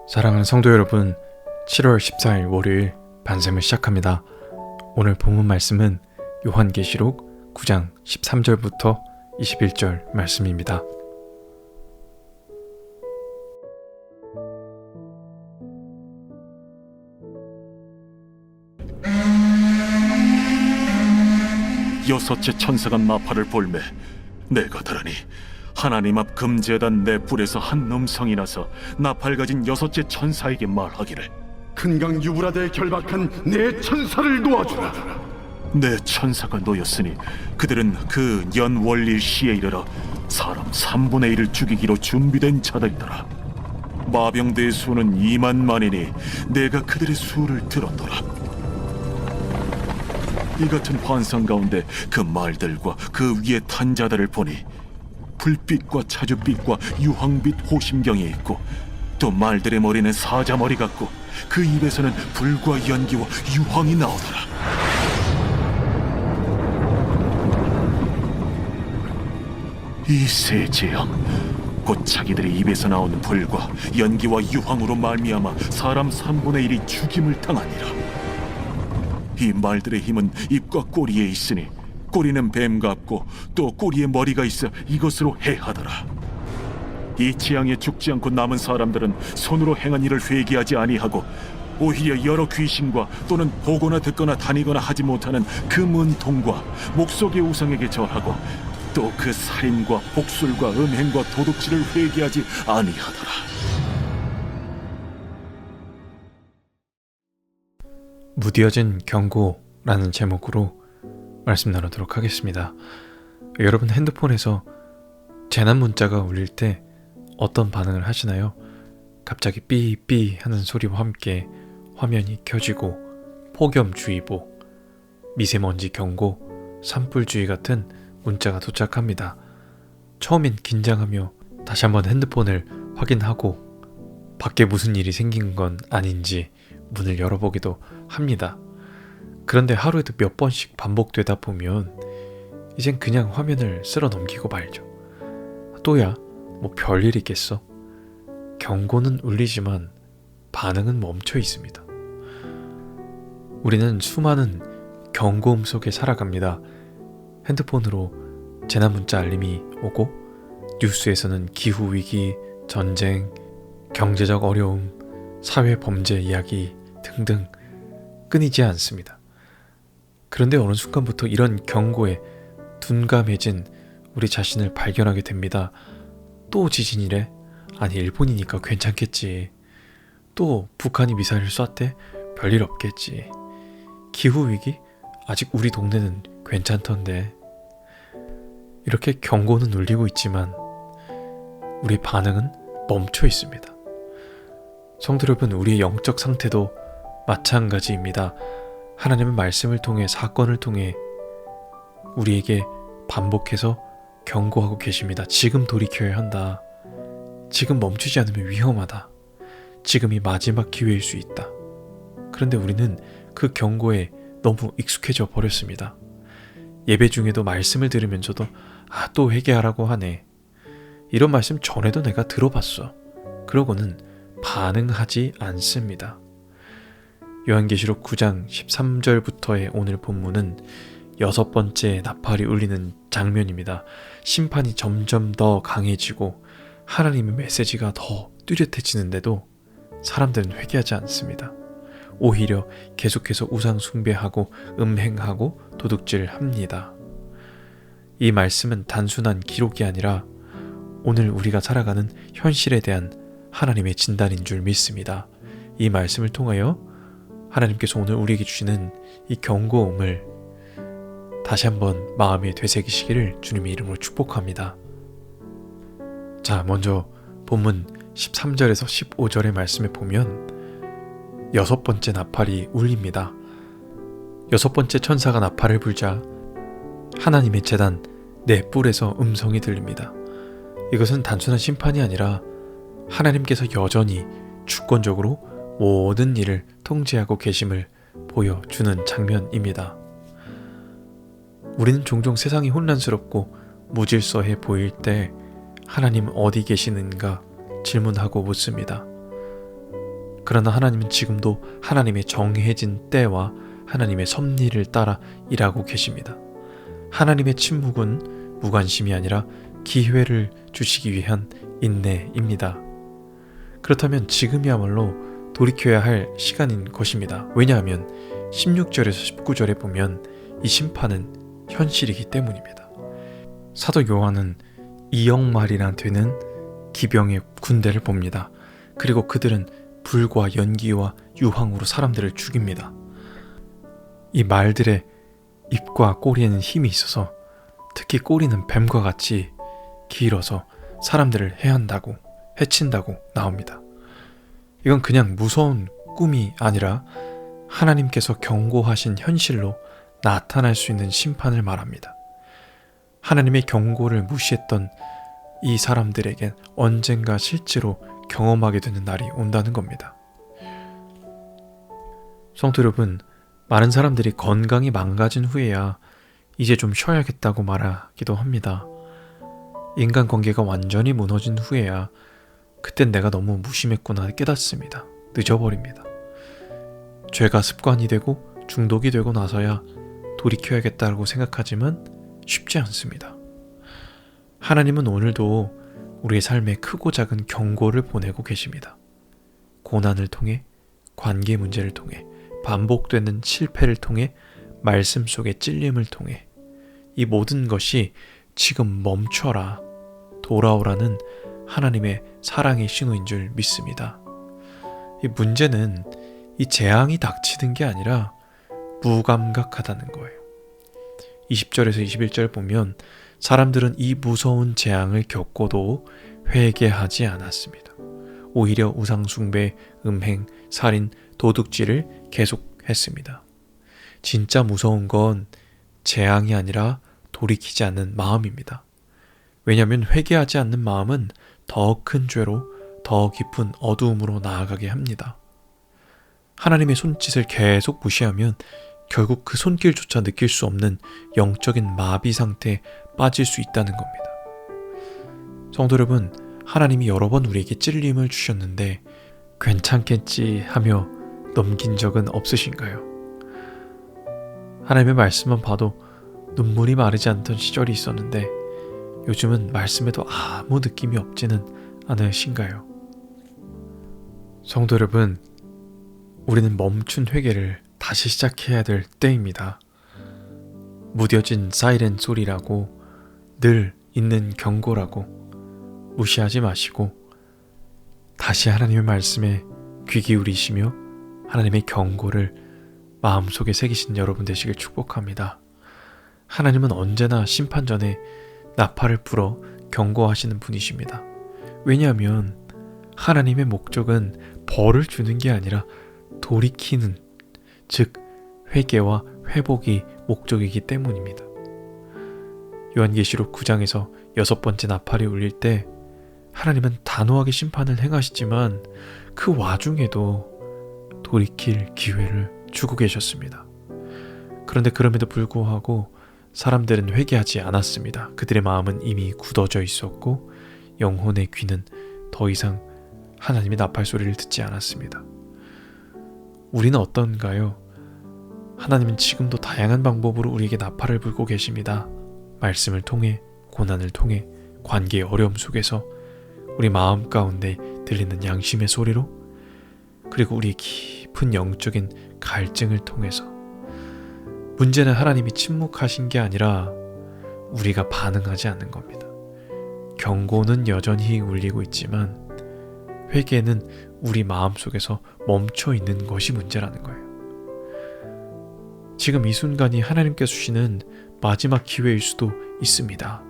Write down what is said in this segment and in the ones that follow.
사랑하는 성도 여러분, 7월 14일 월요일 반샘을 시작합니다. 오늘 본문 말씀은 요한계시록 9장 13절부터 21절 말씀입니다. 여섯째 천사가 나팔을 불매 내가 들으니 하나님 앞 금제단 내 뿔에서 한 음성이 나서 나팔 가진 여섯째 천사에게 말하기를 큰 강 유브라데에 결박한 내 천사를 놓아주라. 내 천사가 놓였으니 그들은 그 연월일 시에 이르러 사람 3분의 1을 죽이기로 준비된 자들이더라. 마병대의 수는 2만만이니 내가 그들의 수를 들었더라. 이 같은 환상 가운데 그 말들과 그 위에 탄 자들을 보니 불빛과 자줏빛과 유황빛 호심경이 있고 또 말들의 머리는 사자머리 같고 그 입에서는 불과 연기와 유황이 나오더라. 이 세 재앙 곧 자기들의 입에서 나오는 불과 연기와 유황으로 말미암아 사람 3분의 1이 죽임을 당하니라. 이 말들의 힘은 입과 꼬리에 있으니 꼬리는 뱀 같고 또 꼬리에 머리가 있어 이것으로 해하더라. 이 재앙에 죽지 않고 남은 사람들은 손으로 행한 일을 회개하지 아니하고 오히려 여러 귀신과 또는 보거나 듣거나 다니거나 하지 못하는 그 문통과 목석의 우상에게 절하고 또 그 살인과 복술과 음행과 도둑질을 회개하지 아니하더라. 무뎌진 경고라는 제목으로 말씀 나누도록 하겠습니다. 여러분 핸드폰에서 재난 문자가 울릴 때 어떤 반응을 하시나요? 갑자기 삐삐 하는 소리와 함께 화면이 켜지고 폭염주의보, 미세먼지 경고, 산불주의 같은 문자가 도착합니다. 처음엔 긴장하며 다시 한번 핸드폰을 확인하고 밖에 무슨 일이 생긴 건 아닌지 문을 열어보기도 합니다. 그런데 하루에도 몇 번씩 반복되다 보면 이젠 그냥 화면을 쓸어 넘기고 말죠. 또야 뭐 별일 있겠어? 경고는 울리지만 반응은 멈춰 있습니다. 우리는 수많은 경고음 속에 살아갑니다. 핸드폰으로 재난 문자 알림이 오고 뉴스에서는 기후위기, 전쟁, 경제적 어려움, 사회 범죄 이야기 등등 끊이지 않습니다. 그런데 어느 순간부터 이런 경고에 둔감해진 우리 자신을 발견하게 됩니다. 또 지진이래? 아니 일본이니까 괜찮겠지. 또 북한이 미사일을 쐈대? 별일 없겠지. 기후위기? 아직 우리 동네는 괜찮던데. 이렇게 경고는 울리고 있지만 우리 반응은 멈춰 있습니다. 성도 여러분, 우리의 영적 상태도 마찬가지입니다. 하나님의 말씀을 통해, 사건을 통해 우리에게 반복해서 경고하고 계십니다. 지금 돌이켜야 한다. 지금 멈추지 않으면 위험하다. 지금이 마지막 기회일 수 있다. 그런데 우리는 그 경고에 너무 익숙해져 버렸습니다. 예배 중에도 말씀을 들으면서도 또 회개하라고 하네. 이런 말씀 전에도 내가 들어봤어. 그러고는 반응하지 않습니다. 요한계시록 9장 13절부터의 오늘 본문은 6번째 나팔이 울리는 장면입니다. 심판이 점점 더 강해지고 하나님의 메시지가 더 뚜렷해지는데도 사람들은 회개하지 않습니다. 오히려 계속해서 우상 숭배하고 음행하고 도둑질합니다. 이 말씀은 단순한 기록이 아니라 오늘 우리가 살아가는 현실에 대한 하나님의 진단인 줄 믿습니다. 이 말씀을 통하여 하나님께서 오늘 우리에게 주시는 이 경고음을 다시 한번 마음에 되새기시기를 주님의 이름으로 축복합니다. 자, 먼저 본문 13절에서 15절의 말씀에 보면 6번째 나팔이 울립니다. 6번째 천사가 나팔을 불자 하나님의 제단 네 뿔에서 음성이 들립니다. 이것은 단순한 심판이 아니라 하나님께서 여전히 주권적으로 모든 일을 통제하고 계심을 보여주는 장면입니다. 우리는 종종 세상이 혼란스럽고 무질서해 보일 때 하나님 어디 계시는가 질문하고 묻습니다. 그러나 하나님은 지금도 하나님의 정해진 때와 하나님의 섭리를 따라 일하고 계십니다. 하나님의 침묵은 무관심이 아니라 기회를 주시기 위한 인내입니다. 그렇다면 지금이야말로 돌이켜야 할 시간인 것입니다. 왜냐하면 16절에서 19절에 보면 이 심판은 현실이기 때문입니다. 사도 요한은 2억 마리나 되는 기병의 군대를 봅니다. 그리고 그들은 불과 연기와 유황으로 사람들을 죽입니다. 이 말들의 입과 꼬리에는 힘이 있어서, 특히 꼬리는 뱀과 같이 길어서 사람들을 해한다고, 해친다고 나옵니다. 이건 그냥 무서운 꿈이 아니라 하나님께서 경고하신 현실로 나타날 수 있는 심판을 말합니다. 하나님의 경고를 무시했던 이 사람들에겐 언젠가 실제로 경험하게 되는 날이 온다는 겁니다. 성도 여러분, 많은 사람들이 건강이 망가진 후에야 이제 좀 쉬어야겠다고 말하기도 합니다. 인간관계가 완전히 무너진 후에야 그땐 내가 너무 무심했구나 깨닫습니다. 늦어버립니다. 죄가 습관이 되고 중독이 되고 나서야 돌이켜야겠다고 생각하지만 쉽지 않습니다. 하나님은 오늘도 우리의 삶에 크고 작은 경고를 보내고 계십니다. 고난을 통해, 관계 문제를 통해, 반복되는 실패를 통해, 말씀 속의 찔림을 통해, 이 모든 것이 지금 멈춰라, 돌아오라는 하나님의 사랑의 신호인 줄 믿습니다. 이 문제는 이 재앙이 닥치는 게 아니라 무감각하다는 거예요. 20절에서 21절 보면 사람들은 이 무서운 재앙을 겪고도 회개하지 않았습니다. 오히려 우상숭배, 음행, 살인, 도둑질을 계속했습니다. 진짜 무서운 건 재앙이 아니라 돌이키지 않는 마음입니다. 왜냐하면 회개하지 않는 마음은 더 큰 죄로, 더 깊은 어두움으로 나아가게 합니다. 하나님의 손짓을 계속 무시하면 결국 그 손길조차 느낄 수 없는 영적인 마비 상태에 빠질 수 있다는 겁니다. 성도 여러분, 하나님이 여러 번 우리에게 찔림을 주셨는데 괜찮겠지 하며 넘긴 적은 없으신가요? 하나님의 말씀만 봐도 눈물이 마르지 않던 시절이 있었는데 요즘은 말씀에도 아무 느낌이 없지는 않으신가요? 성도 여러분, 우리는 멈춘 회개를 다시 시작해야 될 때입니다. 무뎌진 사이렌 소리라고, 늘 있는 경고라고 무시하지 마시고 다시 하나님의 말씀에 귀 기울이시며 하나님의 경고를 마음속에 새기신 여러분 되시길 축복합니다. 하나님은 언제나 심판 전에 나팔을 불어 경고하시는 분이십니다. 왜냐하면 하나님의 목적은 벌을 주는 게 아니라 돌이키는, 즉 회개와 회복이 목적이기 때문입니다. 요한계시록 9장에서 6번째 나팔이 울릴 때 하나님은 단호하게 심판을 행하시지만 그 와중에도 돌이킬 기회를 주고 계셨습니다. 그런데 그럼에도 불구하고 사람들은 회개하지 않았습니다. 그들의 마음은 이미 굳어져 있었고 영혼의 귀는 더 이상 하나님의 나팔 소리를 듣지 않았습니다. 우리는 어떤가요? 하나님은 지금도 다양한 방법으로 우리에게 나팔을 불고 계십니다. 말씀을 통해, 고난을 통해, 관계의 어려움 속에서, 우리 마음 가운데 들리는 양심의 소리로, 그리고 우리의 깊은 영적인 갈증을 통해서. 문제는 하나님이 침묵하신 게 아니라 우리가 반응하지 않는 겁니다. 경고는 여전히 울리고 있지만 회개는 우리 마음속에서 멈춰 있는 것이 문제라는 거예요. 지금 이 순간이 하나님께서 주시는 마지막 기회일 수도 있습니다.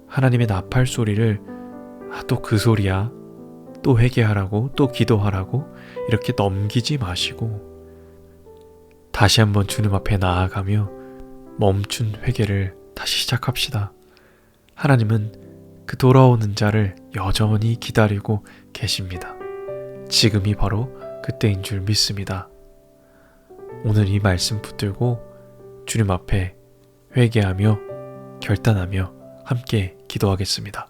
하나님의 나팔 소리를 또 그 소리야, 또 회개하라고, 또 기도하라고 이렇게 넘기지 마시고 다시 한번 주님 앞에 나아가며 멈춘 회개를 다시 시작합시다. 하나님은 그 돌아오는 자를 여전히 기다리고 계십니다. 지금이 바로 그때인 줄 믿습니다. 오늘 이 말씀 붙들고 주님 앞에 회개하며 결단하며 함께 기도하겠습니다.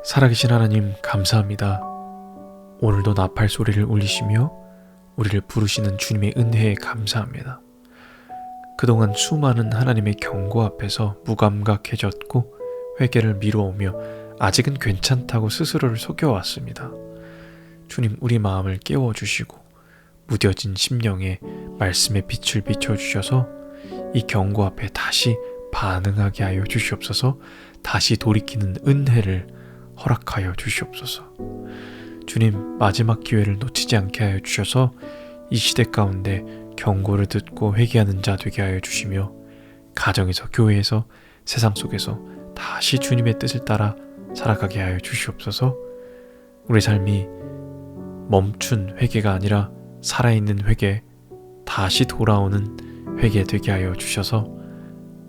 살아계신 하나님 감사합니다. 오늘도 나팔 소리를 울리시며 우리를 부르시는 주님의 은혜에 감사합니다. 그동안 수많은 하나님의 경고 앞에서 무감각해졌고 회개를 미루어오며 아직은 괜찮다고 스스로를 속여왔습니다. 주님, 우리 마음을 깨워주시고 무뎌진 심령에 말씀의 빛을 비춰주셔서 이 경고 앞에 다시 반응하게 하여 주시옵소서. 다시 돌이키는 은혜를 허락하여 주시옵소서. 주님, 마지막 기회를 놓치지 않게 하여 주셔서 이 시대 가운데 경고를 듣고 회개하는 자 되게 하여 주시며 가정에서, 교회에서, 세상 속에서 다시 주님의 뜻을 따라 살아가게 하여 주시옵소서. 우리 삶이 멈춘 회개가 아니라 살아있는 회개, 다시 돌아오는 회개 되게 하여 주셔서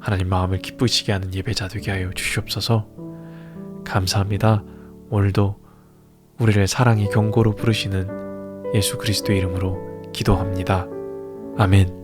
하나님 마음을 기쁘시게 하는 예배자 되게 하여 주시옵소서. 감사합니다. 오늘도 우리를 사랑의 경고로 부르시는 예수 그리스도의 이름으로 기도합니다. 아멘.